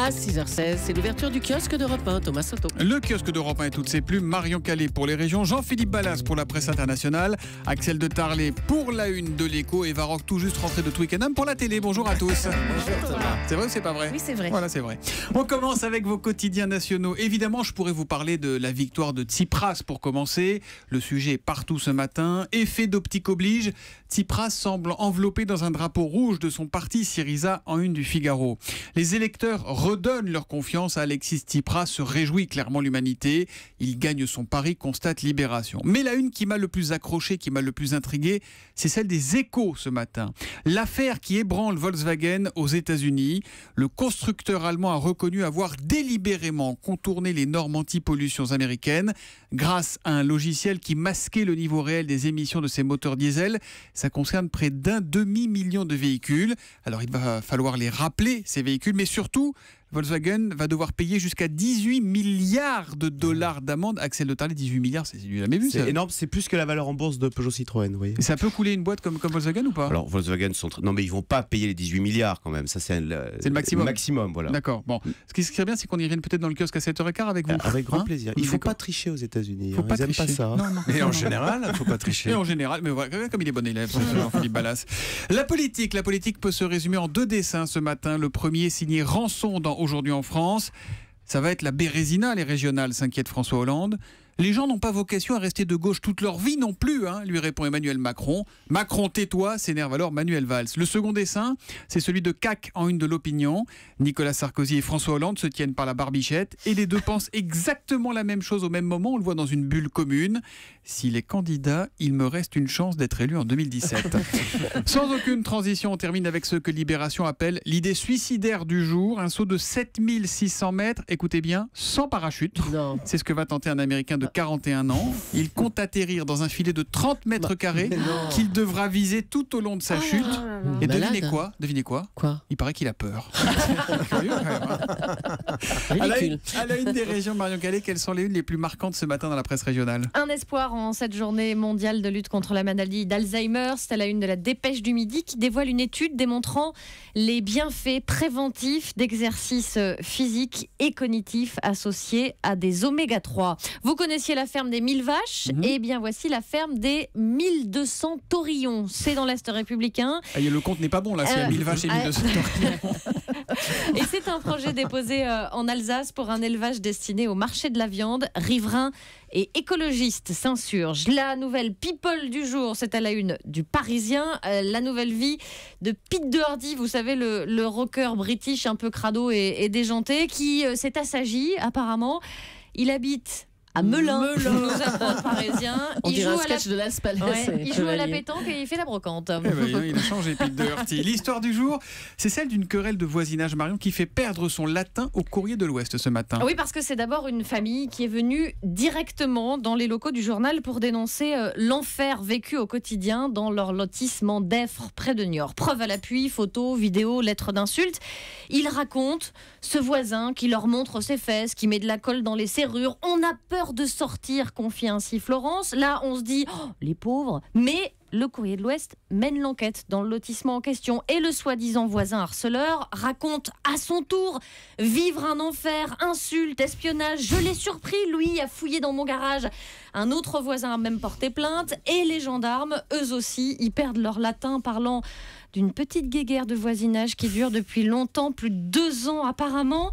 À 6h16, c'est l'ouverture du kiosque d'Europe 1, Thomas Soto. Le kiosque d'Europe 1 et toutes ses plumes, Marion Calais pour les régions, Jean-Philippe Ballas pour la presse internationale, Axel de Tarlet pour la une de l'Écho et Varrock tout juste rentré de Twickenham pour la télé. Bonjour à tous. Bonjour Thomas. C'est vrai ou c'est pas vrai? Oui, c'est vrai. Voilà, c'est vrai. On commence avec vos quotidiens nationaux. Évidemment, je pourrais vous parler de la victoire de Tsipras pour commencer. Le sujet est partout ce matin. Effet d'optique oblige. Tsipras semble enveloppé dans un drapeau rouge de son parti Syriza en une du Figaro. Les électeurs redonnent leur confiance à Alexis Tsipras, se réjouit clairement l'humanité. Il gagne son pari, constate Libération. Mais la une qui m'a le plus accroché, qui m'a le plus intrigué, c'est celle des Échos ce matin. L'affaire qui ébranle Volkswagen aux États-Unis. Le constructeur allemand a reconnu avoir délibérément contourné les normes anti-pollution américaines grâce à un logiciel qui masquait le niveau réel des émissions de ses moteurs diesel. Ça concerne près d'un demi-million de véhicules. Alors il va falloir les rappeler, ces véhicules, mais surtout, Volkswagen va devoir payer jusqu'à 18 milliards de dollars d'amende. Axel de Tarlet, 18 milliards, c'est du jamais vu. C'est énorme, c'est plus que la valeur en bourse de Peugeot Citroën. Oui. Et ça peut couler une boîte comme Volkswagen ou pas? Alors Volkswagen non mais ils vont pas payer les 18 milliards quand même. Ça c'est le maximum. Voilà. D'accord. Bon, ce qui serait bien, c'est qu'on y revienne peut-être dans le kiosque à 7h15 avec vous. Avec grand plaisir. Il faut pas tricher aux États-Unis. Faut pas ils aiment tricher. pas ça. Non. Et en général, il ne faut pas tricher. Et en général, mais voilà, comme il est bon élève, Jean-Philippe Ballas. La politique peut se résumer en deux dessins ce matin. Le premier signé Rançon dans Aujourd'hui en France. Ça va être la Bérésina, les régionales, s'inquiète François Hollande. Les gens n'ont pas vocation à rester de gauche toute leur vie non plus, lui répond Emmanuel Macron. Macron, tais-toi, s'énerve alors Manuel Valls. Le second dessin, c'est celui de CAC en une de l'Opinion. Nicolas Sarkozy et François Hollande se tiennent par la barbichette et les deux pensent exactement la même chose au même moment. On le voit dans une bulle commune. S'il est candidat, il me reste une chance d'être élu en 2017. Sans aucune transition, on termine avec ce que Libération appelle l'idée suicidaire du jour. Un saut de 7600 mètres, écoutez bien, sans parachute. Non. C'est ce que va tenter un Américain de 41 ans. Il compte atterrir dans un filet de 30 mètres carrés qu'il devra viser tout au long de sa chute. Et devinez quoi? Quoi? Il paraît qu'il a peur. Curieux, quand même, Ridicule. À la une des régions, Marion Calais, quelles sont les unes les plus marquantes ce matin dans la presse régionale? Un espoir en cette journée mondiale de lutte contre la maladie d'Alzheimer. C'est à la une de la Dépêche du Midi qui dévoile une étude démontrant les bienfaits préventifs d'exercices physiques et cognitifs associés à des oméga 3. Vous connaissez la ferme des 1000 vaches, et bien voici la ferme des 1200 taurillons. C'est dans l'Est républicain. Le compte n'est pas bon là, s'il y a 1000 vaches et 1200 taurillons. Et c'est un projet déposé en Alsace pour un élevage destiné au marché de la viande. Riverains et écologistes s'insurgent. La nouvelle people du jour, c'est à la une du Parisien. La nouvelle vie de Pete Doherty, vous savez, le rocker british un peu crado et déjanté, qui s'est assagi apparemment. Il habite à Melun, nous apprend le Parisien. On dirait un sketch de Las Palais. Il joue à la pétanque et il fait la brocante. Il a changé, Pete Doherty. L'histoire du jour, c'est celle d'une querelle de voisinage, Marion, qui fait perdre son latin au Courrier de l'Ouest ce matin. Oui, parce que c'est d'abord une famille qui est venue directement dans les locaux du journal pour dénoncer l'enfer vécu au quotidien dans leur lotissement d'Effre, près de Niort. Preuve à l'appui, photos, vidéos, lettres d'insultes. Ils racontent ce voisin qui leur montre ses fesses, qui met de la colle dans les serrures. On a peur de sortir, confie ainsi Florence. Là, on se dit, les pauvres. Mais le Courrier de l'Ouest mène l'enquête dans le lotissement en question et le soi-disant voisin harceleur raconte à son tour vivre un enfer, insultes, espionnage. Je l'ai surpris, lui, à fouiller dans mon garage. Un autre voisin a même porté plainte et les gendarmes, eux aussi, ils perdent leur latin parlant d'une petite guéguerre de voisinage qui dure depuis longtemps, plus de 2 ans apparemment.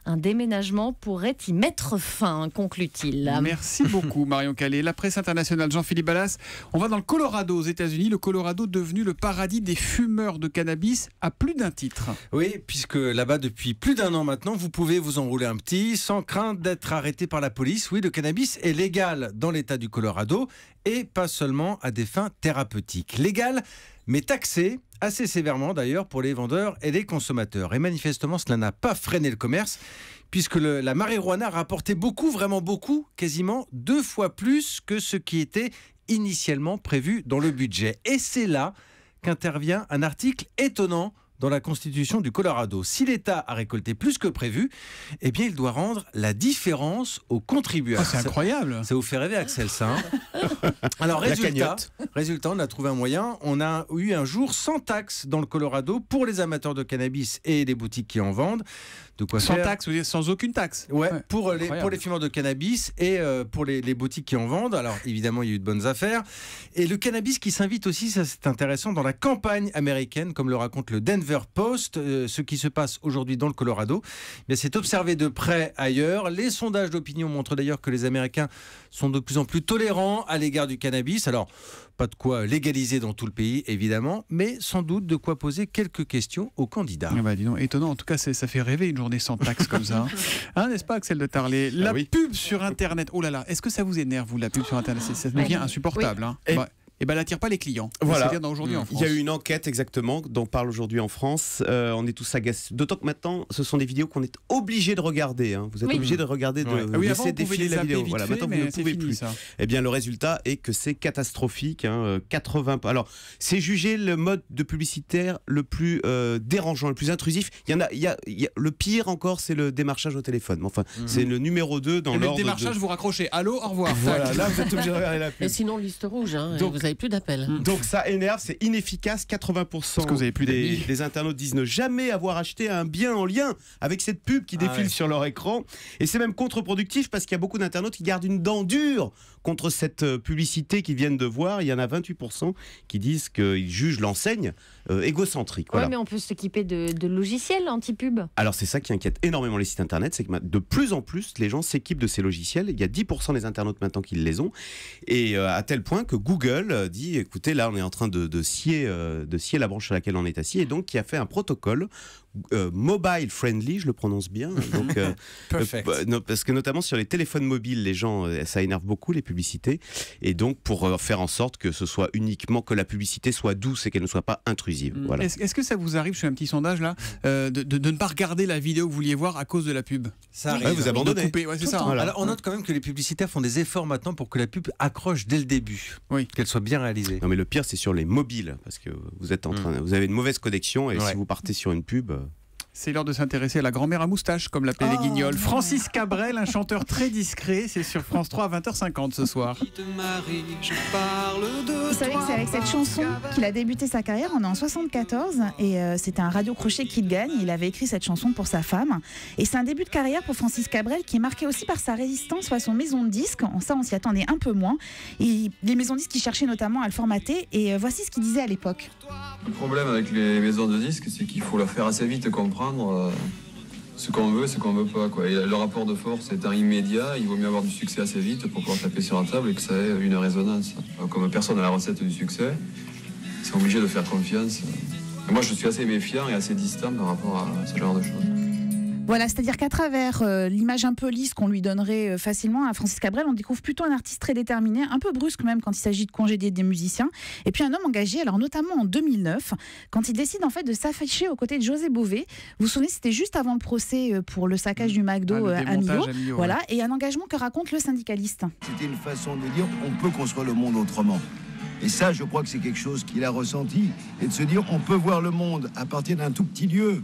Un déménagement pourrait y mettre fin, conclut-il. Merci beaucoup, Marion Calais. La presse internationale, Jean-Philippe Ballas. On va dans le Colorado, aux États-Unis. Le Colorado devenu le paradis des fumeurs de cannabis à plus d'un titre. Oui, puisque là-bas, depuis plus d'1 an maintenant, vous pouvez vous enrouler un petit sans crainte d'être arrêté par la police. Oui, le cannabis est légal dans l'État du Colorado et pas seulement à des fins thérapeutiques. Légal, mais taxé, assez sévèrement d'ailleurs pour les vendeurs et les consommateurs. Et manifestement, cela n'a pas freiné le commerce, puisque la marijuana a rapporté beaucoup, vraiment beaucoup, quasiment 2 fois plus que ce qui était initialement prévu dans le budget. Et c'est là qu'intervient un article étonnant dans la Constitution du Colorado. Si l'État a récolté plus que prévu, eh bien, il doit rendre la différence aux contribuables. C'est incroyable. Ça vous fait rêver, Axel, ça, hein? Alors, résultat, on a trouvé un moyen. On a eu un jour sans taxe dans le Colorado pour les amateurs de cannabis et les boutiques qui en vendent. De quoi sans faire. taxe, vous dire sans aucune taxe. Ouais, pour les fumeurs de cannabis et pour les boutiques qui en vendent. Alors évidemment, il y a eu de bonnes affaires. Et le cannabis qui s'invite aussi, ça c'est intéressant, dans la campagne américaine, comme le raconte le Denver Post. Ce qui se passe aujourd'hui dans le Colorado, c'est observé de près ailleurs. Les sondages d'opinion montrent d'ailleurs que les Américains sont de plus en plus tolérants à l'égard du cannabis. Alors, pas de quoi légaliser dans tout le pays, évidemment, mais sans doute de quoi poser quelques questions aux candidats. Ah bah, dis donc, étonnant. En tout cas, ça fait rêver une journée sans taxe comme ça. Hein, n'est-ce pas, Axel de Tarlet? La pub sur Internet. Oh là là, est-ce que ça vous énerve, vous, la pub sur Internet? Ça devient insupportable. Oui. Hein. Et ben, elle n'attire pas les clients. Voilà. C'est-à-dire aujourd'hui en France. Il y a eu une enquête exactement dont on parle aujourd'hui en France. On est tous agacés. D'autant que maintenant, ce sont des vidéos qu'on est obligé de regarder. Hein. Vous êtes obligé de regarder, de laisser défiler la vidéo. Voilà, maintenant vous ne pouvez plus. Ça. Eh bien, le résultat est que c'est catastrophique. Hein. 80. Alors, c'est jugé le mode de publicitaire le plus dérangeant, le plus intrusif. Il y a le pire encore, c'est le démarchage au téléphone. Enfin, c'est le numéro 2 dans l'ordre. Le démarchage, vous raccrochez. Allô, au revoir. Voilà, là vous êtes obligé de regarder la pub. Et sinon, liste rouge. Hein, Donc, vous n'avez plus d'appels. Donc ça énerve, c'est inefficace. 80% des internautes disent ne jamais avoir acheté un bien en lien avec cette pub qui défile sur leur écran. Et c'est même contre-productif parce qu'il y a beaucoup d'internautes qui gardent une dent dure contre cette publicité qu'ils viennent de voir. Il y en a 28% qui disent qu'ils jugent l'enseigne égocentrique. Voilà. Oui, mais on peut s'équiper de logiciels anti-pub. Alors c'est ça qui inquiète énormément les sites internet, c'est que de plus en plus les gens s'équipent de ces logiciels. Il y a 10% des internautes maintenant qui les ont. Et à tel point que Google dit, écoutez, là on est en train de scier la branche sur laquelle on est assis, et donc qui a fait un protocole mobile friendly, je le prononce bien. Donc, parce que notamment sur les téléphones mobiles, les gens, ça énerve beaucoup les publicités, et donc pour faire en sorte que ce soit uniquement que la publicité soit douce et qu'elle ne soit pas intrusive. Voilà. Est-ce que ça vous arrive, je fais un petit sondage là, de ne pas regarder la vidéo que vous vouliez voir à cause de la pub? Ça arrive. Ouais, vous abandonnez. C'est ça. Voilà. Alors on note quand même que les publicitaires font des efforts maintenant pour que la pub accroche dès le début, qu'elle soit bien réalisée. Non mais le pire c'est sur les mobiles, parce que vous êtes vous avez une mauvaise connexion, et si vous partez sur une pub. C'est l'heure de s'intéresser à la grand-mère à moustache, comme l'appelaient les Guignols. Francis Cabrel, un chanteur très discret, c'est sur France 3 à 20h50 ce soir. Vous savez que c'est avec cette chanson qu'il a débuté sa carrière. On est en 74 et c'était un radio-crochet qu'il gagne. Il avait écrit cette chanson pour sa femme. Et c'est un début de carrière pour Francis Cabrel qui est marqué aussi par sa résistance face aux maisons de disques. Ça, on s'y attendait un peu moins. Et les maisons de disques qui cherchaient notamment à le formater. Et voici ce qu'il disait à l'époque. Le problème avec les maisons de disques, c'est qu'il faut leur faire assez vite comprendre ce qu'on veut, ce qu'on veut pas, quoi. Et le rapport de force étant immédiat, il vaut mieux avoir du succès assez vite pour pouvoir taper sur la table et que ça ait une résonance. Comme personne n'a la recette du succès, c'est obligé de faire confiance. Et moi, je suis assez méfiant et assez distant par rapport à ce genre de choses. Voilà, c'est-à-dire qu'à travers l'image un peu lisse qu'on lui donnerait facilement à Francis Cabrel, on découvre plutôt un artiste très déterminé, un peu brusque même quand il s'agit de congédier des musiciens, et puis un homme engagé, alors notamment en 2009, quand il décide en fait de s'afficher aux côtés de José Bové. Vous vous souvenez, c'était juste avant le procès pour le saccage du McDo à Millau, voilà, et un engagement que raconte le syndicaliste. C'était une façon de dire on peut construire le monde autrement. Et ça, je crois que c'est quelque chose qu'il a ressenti, et de se dire on peut voir le monde à partir d'un tout petit lieu.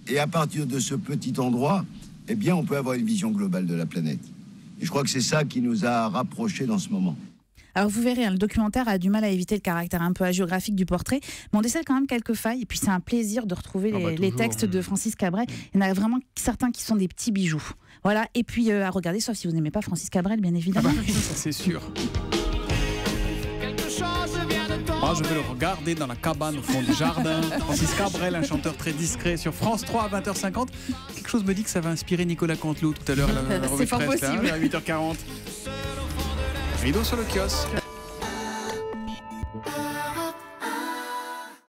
Et à partir de ce petit endroit, eh bien, on peut avoir une vision globale de la planète. Et je crois que c'est ça qui nous a rapprochés dans ce moment. Alors vous verrez, le documentaire a du mal à éviter le caractère un peu hagiographique du portrait, mais on décèle quand même quelques failles. Et puis c'est un plaisir de retrouver les textes de Francis Cabrel. Il y en a vraiment certains qui sont des petits bijoux. Voilà, et puis à regarder, sauf si vous n'aimez pas Francis Cabrel, bien évidemment. Ah bah, ça c'est sûr. Moi, je vais le regarder dans la cabane au fond du jardin. Francis Cabrel, un chanteur très discret sur France 3 à 20h50. Quelque chose me dit que ça va inspirer Nicolas Canteloup tout à l'heure. C'est pas possible. À 8h40. Rideau sur le kiosque.